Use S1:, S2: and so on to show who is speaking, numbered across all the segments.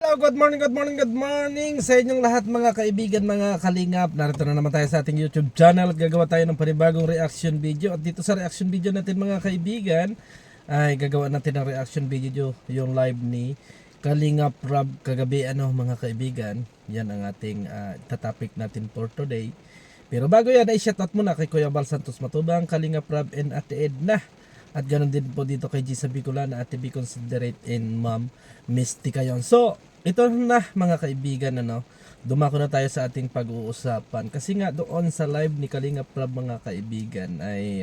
S1: Hello, good morning sa inyong lahat mga kaibigan, mga kalingap. Narito na naman tayo sa ating YouTube channel at gagawa tayo ng panibagong reaction video. At dito sa reaction video natin mga kaibigan, ay gagawa natin ng reaction video yung live ni Kalingap Rob kagabi mga kaibigan. Yan ang ating topic natin for today. Pero bago yan ay shoutout muna kay Kuya Bal Santos Matubang, Kalingap Rob and Ate Edna. At ganoon din po dito kay Gisa Bicolana, Ate B Considerate and Ma'am Misty Kayon. So, ito na mga kaibigan, dumako na tayo sa ating pag-uusapan. Kasi nga doon sa live ni Kalingap Rob mga kaibigan ay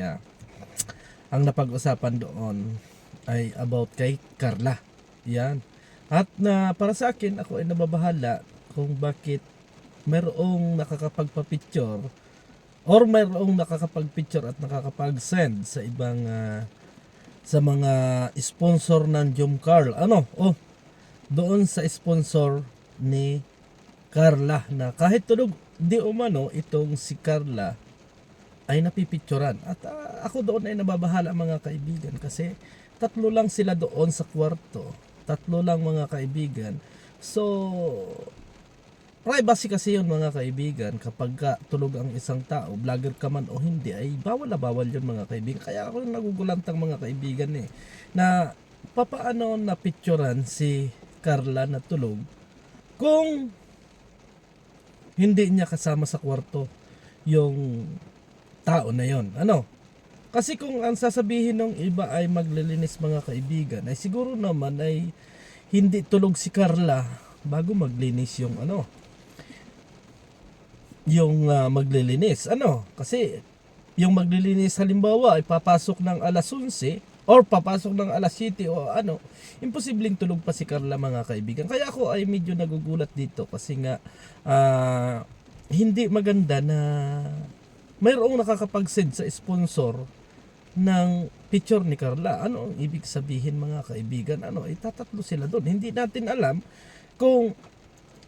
S1: ang napag-usapan doon ay about kay Carla. Yan. At para sa akin, ako ay nababahala kung bakit mayroong nakakapagpa-picture or mayroong nakakapag-picture at nakakapag-send sa ibang sa mga sponsor ng Jom Carl. Doon sa sponsor ni Carla na kahit tulog di umano itong si Carla ay napipicturan. At ako doon ay nababahala mga kaibigan kasi tatlo lang sila doon sa kwarto. Tatlo lang mga kaibigan. So, privacy kasi yun mga kaibigan. Kapag tulog ang isang tao, vlogger ka man o hindi, ay bawal na bawal yun mga kaibigan. Kaya ako nagugulantang mga kaibigan na papaano na picturean si Carla na tulog kung hindi niya kasama sa kwarto yung tao na yon. Kasi kung ang sasabihin ng iba ay maglilinis mga kaibigan, ay siguro naman ay hindi tulog si Carla bago maglinis yung maglilinis. Kasi yung maglilinis halimbawa ay papasok ng alas 11 or papasok ng alas 7 o imposibleng tulog pa si Carla mga kaibigan. Kaya ako ay medyo nagugulat dito kasi nga hindi maganda na mayroong nakakapag-send sa sponsor ng picture ni Carla. Ano ang ibig sabihin mga kaibigan? Itatatlo sila doon. Hindi natin alam kung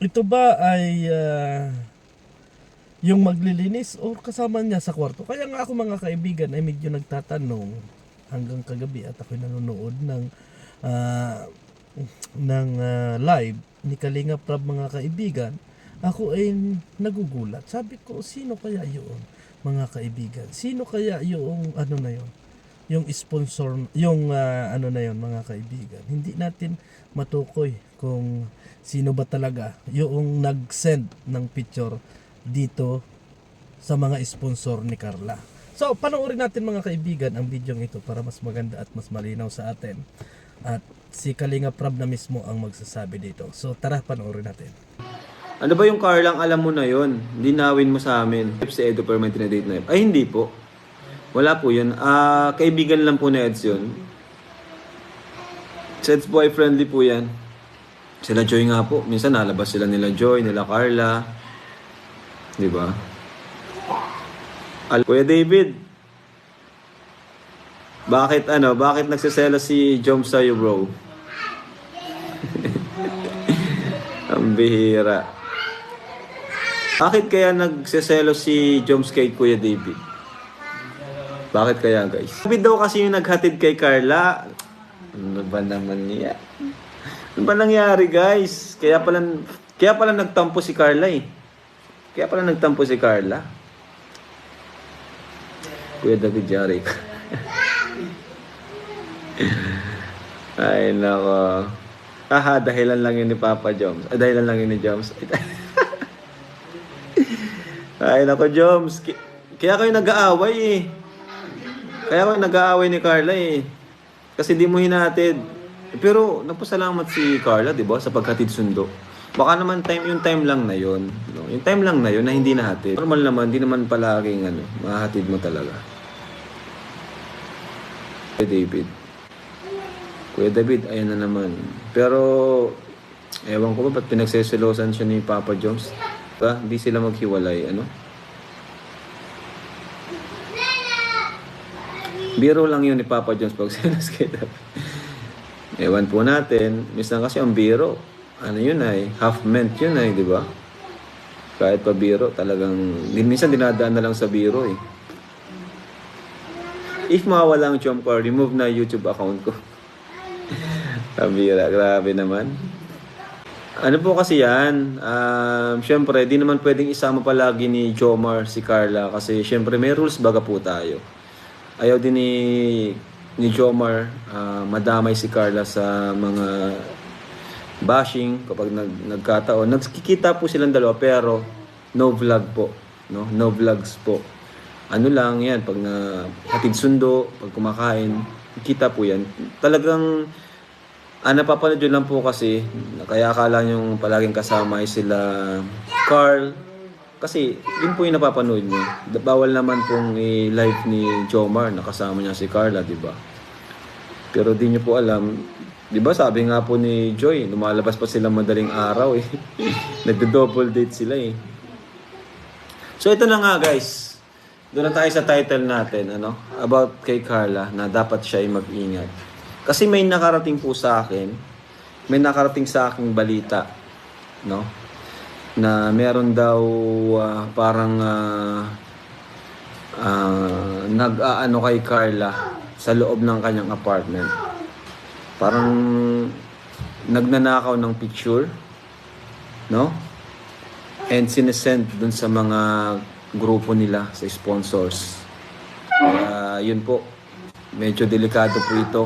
S1: ito ba ay yung maglilinis o kasama niya sa kwarto. Kaya nga ako mga kaibigan ay medyo nagtatanong hanggang kagabi at ako'y nanonood ng live ni Kalingap Rob mga kaibigan. Ako ay nagugulat. Sabi ko, sino kaya yun mga kaibigan? Sino kaya yung na yun? Yung sponsor, yung na yun mga kaibigan. Hindi natin matukoy kung sino ba talaga yung nag-send ng picture dito sa mga sponsor ni Carla. So, panoorin natin mga kaibigan ang video ito para mas maganda at mas malinaw sa atin. At si Kalingap Rob na mismo ang magsasabi dito. So, tara panoorin natin.
S2: Ano ba yung Carlang alam mo na yon? Linawin mo sa amin. Si Edo Permanent na date na yun. Ay, hindi po. Wala po yun. Kaibigan lang po na Eds yun. Eds boyfriendly po yan. Sila Joy nga po. Minsan nalabas sila nila Joy, nila Carla. Diba? Kuya David, bakit nagsiselo si Jom sa'yo, bro? Ang bihira. Bakit kaya nagsiselo si Joms kay Kuya David? Bakit kaya, guys? David daw kasi yung naghatid kay Carla. Ano ba naman niya? Ano ba nangyari, guys? Kaya pala nagtampo si Carla Kuya David Jarek. Ay, nako. Dahilan lang yun ni Papa Joms. Dahilan lang yun ni Joms. Ay, nako, Joms. Kaya kayo nag-aaway Kaya kayo nag-aaway ni Carla Kasi di mo hinatid. Pero, nagpasalamat si Carla, di ba? Sa paghatid sundo. Baka naman yung time lang na yun. Yung time lang na yun na hindi nahatid. Normal naman, di naman palaging mahatid mo talaga. Kuya David, ayan na naman. Pero, ewan ko ba, ba't pinagseselosan siya ni Papa Joms? Hindi sila maghiwalay, Biro lang yun ni Papa Joms pag selos kay David. Ewan po natin, minsan kasi ang biro, yun half meant yun di ba? Kahit pa biro, talagang, minsan dinadaan na lang sa biro If mawala ang Jom Car, remove na YouTube account ko. Kabira, grabe naman. Ano po kasi yan, syempre, di naman pwedeng isama palagi ni Jomar si Carla kasi syempre may rules baga po tayo. Ayaw din ni Jomar madamay si Carla sa mga bashing kapag nagkataon. Nagkikita po silang dalawa pero no vlog po, no? No vlogs po. Ano lang yan, pag hatid sundo, pag kumakain, kita po yan. Talagang napapanood yun lang po kasi, kaya akala nyo palaging kasama ay sila Carl. Kasi yun po yung napapanood nyo. Bawal naman pong i-live ni Jomar na kasama niya si Carla, di ba? Pero di nyo po alam, di ba sabi nga po ni Joy, lumalabas pa sila madaling araw eh. Nagdo-double date sila eh. So ito na nga guys. Doon na tayo sa title natin, about kay Carla na dapat siya ay mag-ingat. Kasi may nakarating po sa akin, may nakarating sa aking balita, no? Na meron daw parang nag-aano kay Carla sa loob ng kanyang apartment. Parang nagnanakaw ng picture, no? And sinesend dun sa mga grupo nila, sa sponsors. Yun po, medyo delikado po ito.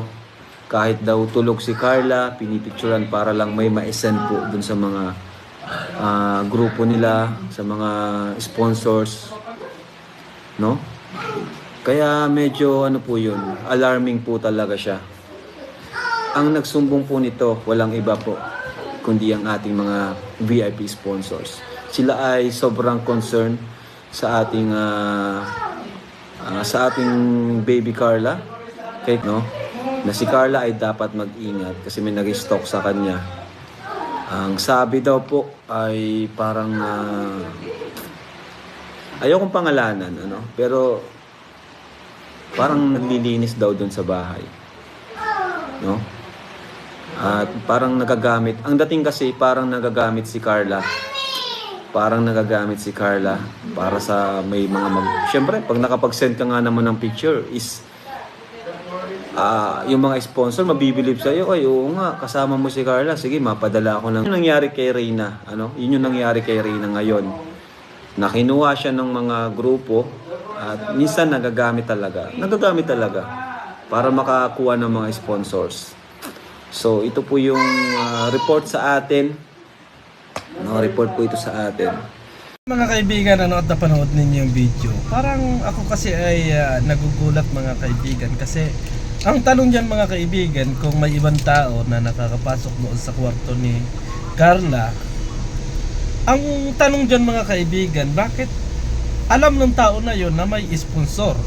S2: Kahit daw tulog si Carla, pinipicturan para lang may ma-send po dun sa mga grupo nila, sa mga sponsors, no? Kaya medyo ano po yun, alarming po talaga siya. Ang nagsumbong po nito, walang iba po, kundi ang ating mga VIP sponsors. Sila ay sobrang concerned sa ating baby Carla, no? Na si Carla ay dapat mag-ingat kasi may nag-stalk sa kanya. Ang sabi daw po ay parang ayokong pangalanan, pero parang naglilinis daw doon sa bahay, no? At parang nagagamit. Ang dating kasi parang nagagamit si Carla. Parang nagagamit si Carla para sa may mga Siyempre, pag nakapag-send ka nga naman ng picture is yung mga sponsor mabibilib sa iyo, ay oo nga, kasama mo si Carla, sige, mapadala ako ng. Yun yung nangyari kay Reyna, Yun yung nangyari kay Reyna ngayon. Nakinuha siya ng mga grupo at minsan nagagamit talaga para makakuha ng mga sponsors. So, ito po yung report sa atin. Report po ito sa atin.
S1: Mga kaibigan, at napanood ninyo yung video, parang ako kasi ay nagugulat mga kaibigan kasi ang tanong dyan mga kaibigan, kung may ibang tao na nakakapasok doon sa kwarto ni Carla, ang tanong dyan mga kaibigan, bakit alam ng tao na yon na may sponsor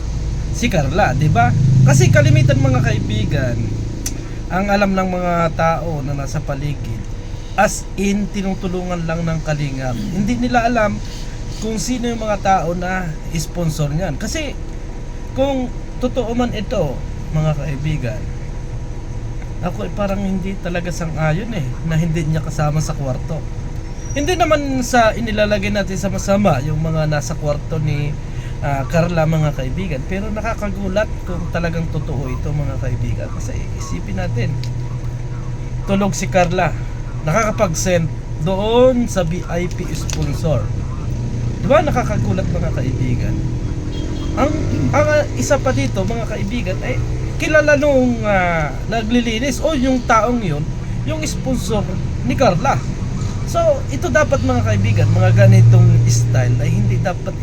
S1: si Carla, di ba? Kasi kalimitan mga kaibigan, ang alam ng mga tao na nasa paligid, as in tinutulungan lang ng Kalingap. Hindi nila alam kung sino yung mga tao na sponsor niyan. Kasi kung totoo man ito, mga kaibigan, ako ay parang hindi talaga sang-ayon na hindi niya kasama sa kwarto. Hindi naman sa inilalagay natin sa masama yung mga nasa kwarto ni Carla mga kaibigan, pero nakakagulat kung talagang totoo ito mga kaibigan. Kasi isipin natin, tulog si Carla, nakakapag-send doon sa VIP sponsor. Diba nakakagulat mga kaibigan? Ang isa pa dito mga kaibigan ay kilala nung naglilinis o yung taong yun, yung sponsor ni Carla. So ito dapat mga kaibigan, mga ganitong style ay hindi dapat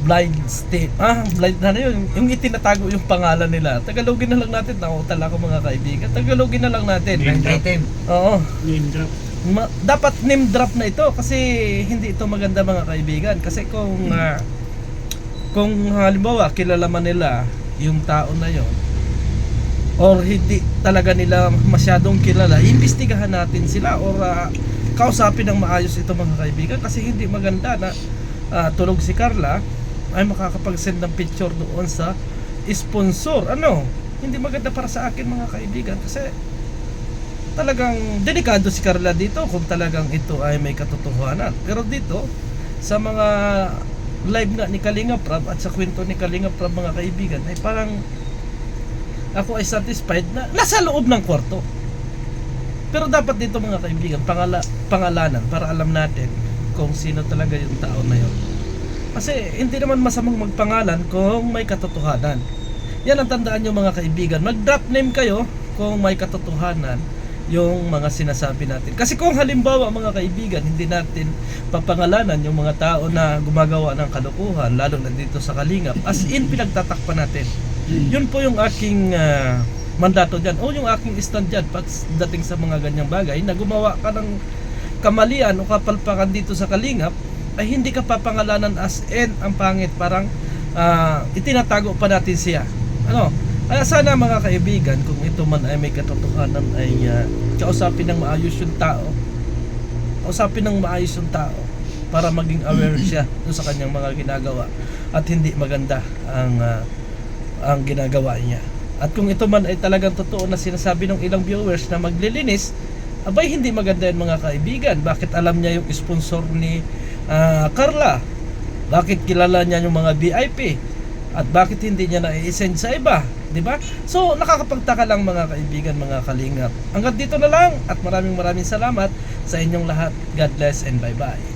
S1: blind state. Blind na yun. Yung itinatago yung pangalan nila. Tagalogin na lang natin. Nautal ako mga kaibigan. Tagalogin na lang natin.
S3: Name item.
S1: Oo.
S3: Name drop.
S1: Dapat name drop na ito kasi hindi ito maganda mga kaibigan. Kasi kung halimbawa kilala man nila yung tao na yon or hindi talaga nila masyadong kilala, imbestigahan natin sila or kausapin ng maayos ito mga kaibigan kasi hindi maganda na tulog si Carla ay makakapag-send ng picture doon sa sponsor. Hindi maganda para sa akin mga kaibigan kasi talagang delikado si Carla dito kung talagang ito ay may katotohanan. Pero dito sa mga live nga ni Kalinga Prab at sa kwento ni Kalinga Prab mga kaibigan ay parang ako ay satisfied na nasa loob ng kwarto. Pero dapat dito mga kaibigan, pangalanan para alam natin kung sino talaga yung tao na yun. Kasi hindi naman masamang magpangalan kung may katotohanan. Yan ang tandaan nyo mga kaibigan. Mag-drop name kayo kung may katotohanan yung mga sinasabi natin. Kasi kung halimbawa mga kaibigan, hindi natin papangalanan yung mga tao na gumagawa ng kalokohan, lalo na dito sa Kalingap, as in pinagtatakpan natin. Yun po yung aking mandato dyan, o yung aking stand dyan pag dating sa mga ganyang bagay na gumawa ka ng kamalian o kapalpakan dito sa Kalingap, ay hindi ka papangalanan as in ang pangit, parang itinatago pa natin siya. Kaya sana mga kaibigan, kung ito man ay may katotohanan, ay kausapin ng maayos yung tao. Kausapin ng maayos yung tao para maging aware siya sa kanyang mga ginagawa at hindi maganda ang ginagawa niya. At kung ito man ay talagang totoo na sinasabi ng ilang viewers na maglilinis, abay hindi maganda yan mga kaibigan. Bakit alam niya yung sponsor ni Carla? Bakit kilala niya yung mga VIP? At bakit hindi niya na-i-send sa iba? Diba? So nakakapagtaka lang mga kaibigan, mga kalingap. Hanggang dito na lang at maraming salamat sa inyong lahat. God bless and bye bye.